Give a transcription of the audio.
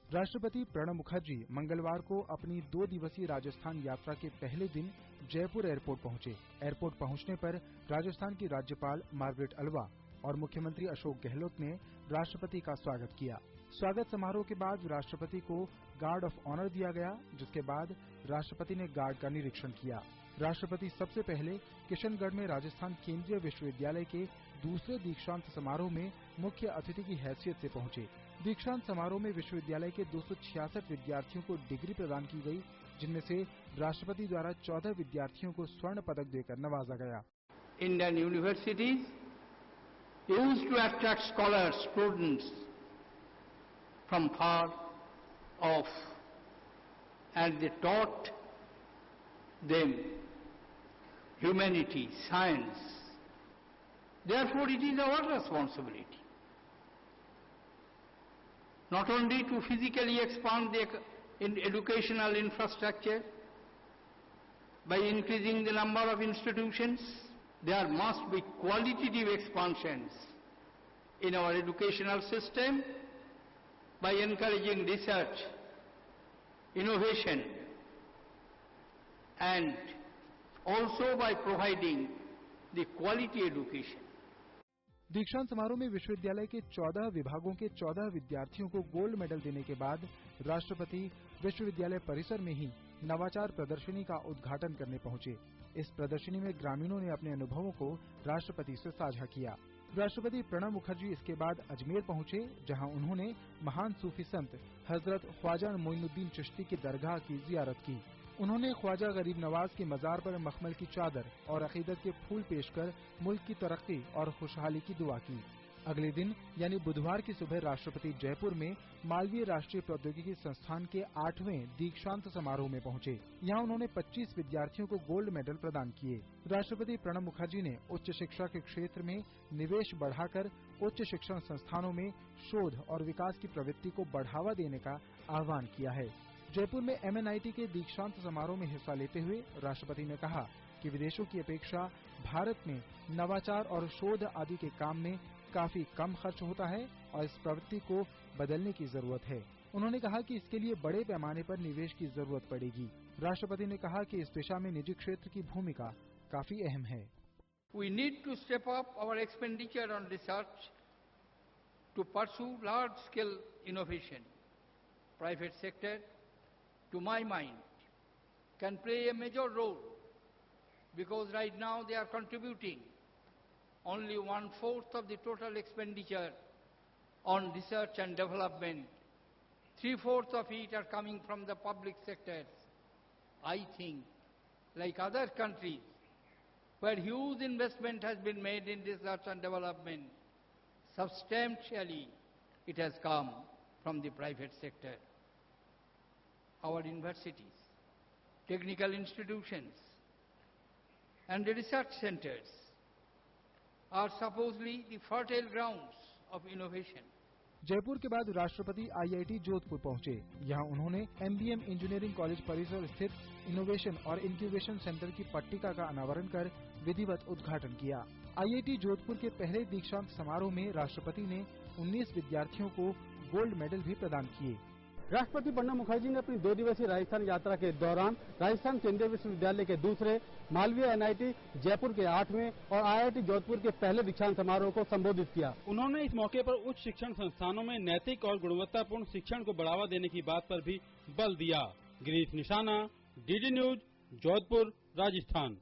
राष्ट्रपति प्रणब मुखर्जी मंगलवार को अपनी 2 दिवसीय राजस्थान यात्रा के पहले दिन जयपुर एयरपोर्ट पहुंचे। एयरपोर्ट पहुंचने पर राजस्थान की राज्यपाल मार्गरेट अल्वा और मुख्यमंत्री अशोक गहलोत ने राष्ट्रपति का स्वागत किया। स्वागत समारोह के बाद राष्ट्रपति को गार्ड ऑफ ऑनर दिया गया, जिसके बाद राष्ट्रपति ने गार्ड का निरीक्षण किया। राष्ट्रपति सबसे पहले किशनगढ़ में राजस्थान केंद्रीय विश्वविद्यालय के दूसरे दीक्षांत समारोह में मुख्य अतिथि की हैसियत से पहुंचे। दीक्षांत समारोह में विश्वविद्यालय के 266 विद्यार्थियों को डिग्री प्रदान की गई, जिनमें से राष्ट्रपति द्वारा 14 विद्यार्थियों को स्वर्ण पदक देकर नवाजा गया। Indian universities used to attract scholars, students from far off and they taught them humanity, science. Therefore, it is our responsibility not only to physically expand the educational infrastructure by increasing the number of institutions. There must be qualitative expansions in our educational system by encouraging research, innovation, and also by providing the quality education. दीक्षांत समारोह में विश्वविद्यालय के 14 विभागों के 14 विद्यार्थियों को gold medal देने के बाद राष्ट्रपति विश्वविद्यालय परिसर में ही नवाचार प्रदर्शनी का उद्घाटन करने पहुंचे। इस प्रदर्शनी में ग्रामीणों ने अपने अनुभवों को राष्ट्रपति से साझा किया। राष्ट्रपति प्रणब मुखर्जी इसके बाद अजमेर पहुंचे, जहां उन्होंने महान सूफी संत हजरत ख्वाजा मोइनुद्दीन चिश्ती की दरगाह की जियारत की। उन्होंने ख्वाजा गरीब नवाज के मजार पर मखमल की चादर और अकीदत के फूल पेश कर मुल्क की तरक्की और खुशहाली की दुआ की। अगले दिन यानी बुधवार की सुबह राष्ट्रपति जयपुर में मालवीय राष्ट्रीय प्रौद्योगिकी संस्थान के 8वें दीक्षांत समारोह में पहुंचे। यहां उन्होंने 25 विद्यार्थियों को गोल्ड मेडल प्रदान किए। राष्ट्रपति प्रणब मुखर्जी ने उच्च शिक्षा के क्षेत्र में निवेश बढ़ाकर उच्च शिक्षण संस्थानों में शोध और विकास की प्रवृत्ति को बढ़ावा देने का आह्वान किया है। जयपुर में MNIT के दीक्षांत समारोह में हिस्सा लेते हुए राष्ट्रपति ने कहा कि विदेशों की अपेक्षा भारत में नवाचार और शोध आदि के काम में काफी कम खर्च होता है और इस प्रवृत्ति को बदलने की जरूरत है। उन्होंने कहा कि इसके लिए बड़े पैमाने पर निवेश की जरूरत पड़ेगी। राष्ट्रपति ने कहा कि इस दिशा में निजी क्षेत्र की भूमिका काफी अहम है। We need to step up our expenditure on research to pursue large-scale innovation. Private sector, to my mind, can play a major role because right now they are contributing only 1/4 of the total expenditure on research and development. 3/4 of it are coming from the public sectors. I think, like other countries, where huge investment has been made in research and development, substantially it has come from the private sector. Our universities, technical institutions, and the research centers are supposedly the fertile grounds of innovation. Jaipur के बाद राष्ट्रपति IIT Jodhpur पहुंचे। यहां उन्होंने MBM engineering college परिसर स्थित innovation और incubation centre की पट्टिका का अनावरण कर विधिवत उद्घाटन किया। IIT जोधपुर के पहले दीक्षांत समारोह में राष्ट्रपति ने 19 विद्यार्थियों को गोल्ड मेडल भी प्रदान किए। राष्ट्रपति प्रणब मुखर्जी ने अपनी 2 दिवसीय राजस्थान यात्रा के दौरान राजस्थान केंद्रीय विश्वविद्यालय के दूसरे, मालवीय NIT जयपुर के 8वें और IIT जोधपुर के पहले दीक्षांत समारोह को संबोधित किया। उन्होंने इस मौके पर उच्च शिक्षण संस्थानों में नैतिक और गुणवत्तापूर्ण शिक्षण को बढ़ावा देने की बात पर भी बल दिया। गिरीश निशाना, DD न्यूज, जोधपुर, राजस्थान।